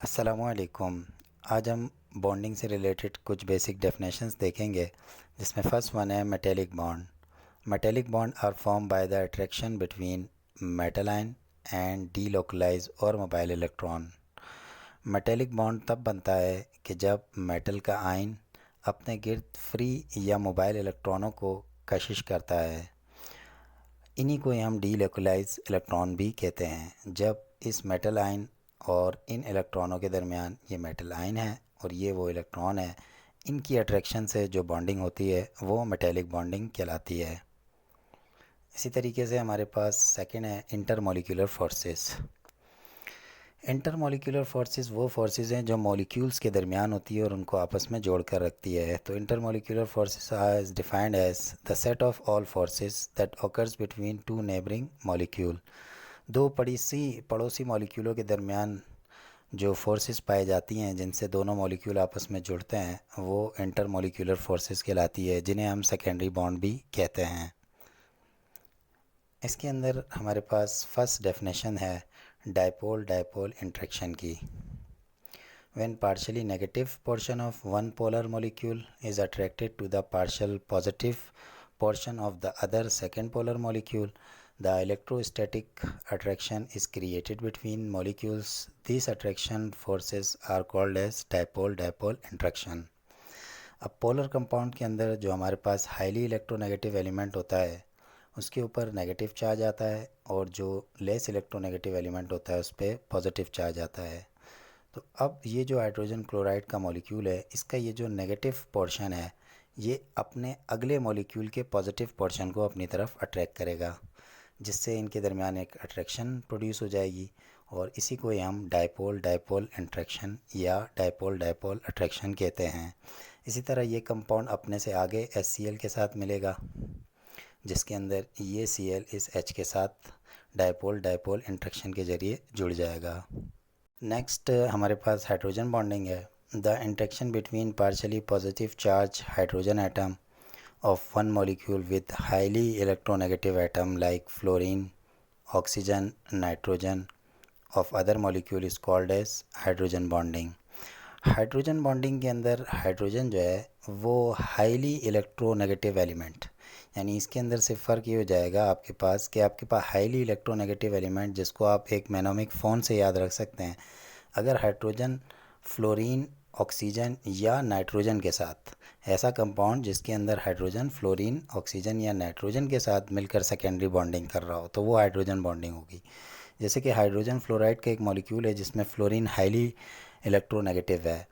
अस्सलामुअलैकुम। आज हम बॉन्डिंग से रिलेटेड कुछ बेसिक डेफिनेशंस देखेंगे, जिसमें फ़र्स्ट वन है metallic bond. Metallic bond are form by the attraction between metal ion and delocalize और मोबाइल इलेक्ट्रॉन। मेटेलिक बॉन्ड तब बनता है कि जब मेटल का आयन अपने गिर्द फ्री या मोबाइल इलेक्ट्रॉनों को कशिश करता है। इन्हीं को हम डीलोकलाइज इलेक्ट्रॉन भी कहते हैं। जब इस मेटल आयन और इन इलेक्ट्रॉनों के दरमियान, ये मेटल आयन है और ये वो इलेक्ट्रॉन है, इनकी अट्रैक्शन से जो बॉन्डिंग होती है वो मेटेलिक बॉन्डिंग कहलाती है। इसी तरीके से हमारे पास सेकंड है इंटरमॉलिक्यूलर फोर्सेस। इंटरमॉलिक्यूलर फोर्सेस वो फोर्सेस हैं जो मॉलिक्यूल्स के दरमियान होती है और उनको आपस में जोड़ कर रखती है। तो intermolecular forces are is defined as the set of all forces that occurs between two neighbouring molecule. दो पड़ोसी मॉलिक्यूलों के दरमियान जो फोर्सेस पाई जाती हैं, जिनसे दोनों मॉलिक्यूल आपस में जुड़ते हैं, वो इंटरमॉलिक्यूलर फोर्सेस कहलाती है, जिन्हें हम सेकेंडरी बॉन्ड भी कहते हैं। इसके अंदर हमारे पास फर्स्ट डेफिनेशन है डायपोल डायपोल इंट्रैक्शन की। When partially negative portion of one polar molecule is attracted to the partial positive portion of the other second polar molecule, the electrostatic attraction is created between molecules. These attraction forces are called as dipole-dipole interaction. अब polar compound के अंदर जो हमारे पास highly electronegative element होता है, उसके ऊपर negative charge आता है, और जो लेस इलेक्ट्रोनेगेटिव एलिमेंट होता है उस पर पॉजिटिव चार्ज आता है। तो अब ये जो हाइड्रोजन क्लोराइड का मॉलिक्यूल है, इसका ये जो नेगेटिव पोर्शन है, ये अपने अगले मॉलिक्यूल के पॉजिटिव पोर्शन को अपनी तरफ अट्रैक्ट करेगा, जिससे इनके दरमियान एक अट्रैक्शन प्रोड्यूस हो जाएगी, और इसी को हम डायपोल डायपोल इंट्रैक्शन या डायपोल डायपोल अट्रैक्शन कहते हैं। इसी तरह ये कंपाउंड अपने से आगे HCl के साथ मिलेगा, जिसके अंदर ये Cl इस H के साथ डायपोल डायपोल इंट्रैक्शन के ज़रिए जुड़ जाएगा। नेक्स्ट हमारे पास हाइड्रोजन बॉन्डिंग है। The interaction between partially positive charge hydrogen atom of one molecule with highly electronegative atom like fluorine, oxygen, nitrogen of other molecule is called as hydrogen bonding. Hydrogen bonding के अंदर hydrogen जो है वो highly electronegative element, यानी इसके अंदर से फ़र्क ये हो जाएगा आपके पास कि आपके पास हाईली इलेक्ट्रोनेगेटिव एलिमेंट, जिसको आप एक मैनोमिक फ़ोन से याद रख सकते हैं। अगर हाइड्रोजन, फ्लोरीन, ऑक्सीजन या नाइट्रोजन के साथ ऐसा कंपाउंड जिसके अंदर हाइड्रोजन, फ्लोरीन, ऑक्सीजन या नाइट्रोजन के साथ मिलकर सेकेंडरी बॉन्डिंग कर रहा हो, तो वो हाइड्रोजन बॉन्डिंग होगी। जैसे कि हाइड्रोजन फ्लोराइड का एक मॉलिक्यूल है जिसमें फ्लोरीन हाईली इलेक्ट्रोनेगेटिव है।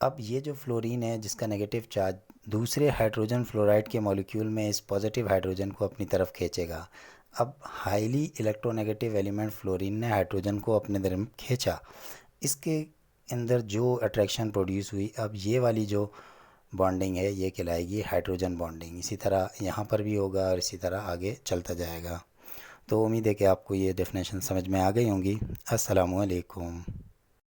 अब ये जो फ्लोरीन है जिसका नेगेटिव चार्ज दूसरे हाइड्रोजन फ्लोराइड के मॉलिक्यूल में इस पॉजिटिव हाइड्रोजन को अपनी तरफ खींचेगा। अब हाईली इलेक्ट्रोनेगेटिव एलिमेंट फ्लोरीन ने हाइड्रोजन को अपने तरफ खींचा, इसके अंदर जो अट्रैक्शन प्रोड्यूस हुई, अब ये वाली जो बॉन्डिंग है ये कहलाएगी हाइड्रोजन बॉन्डिंग। इसी तरह यहाँ पर भी होगा और इसी तरह आगे चलता जाएगा। तो उम्मीद है कि आपको ये डेफिनेशन समझ में आ गई होंगी। अस्सलामुअलैकुम।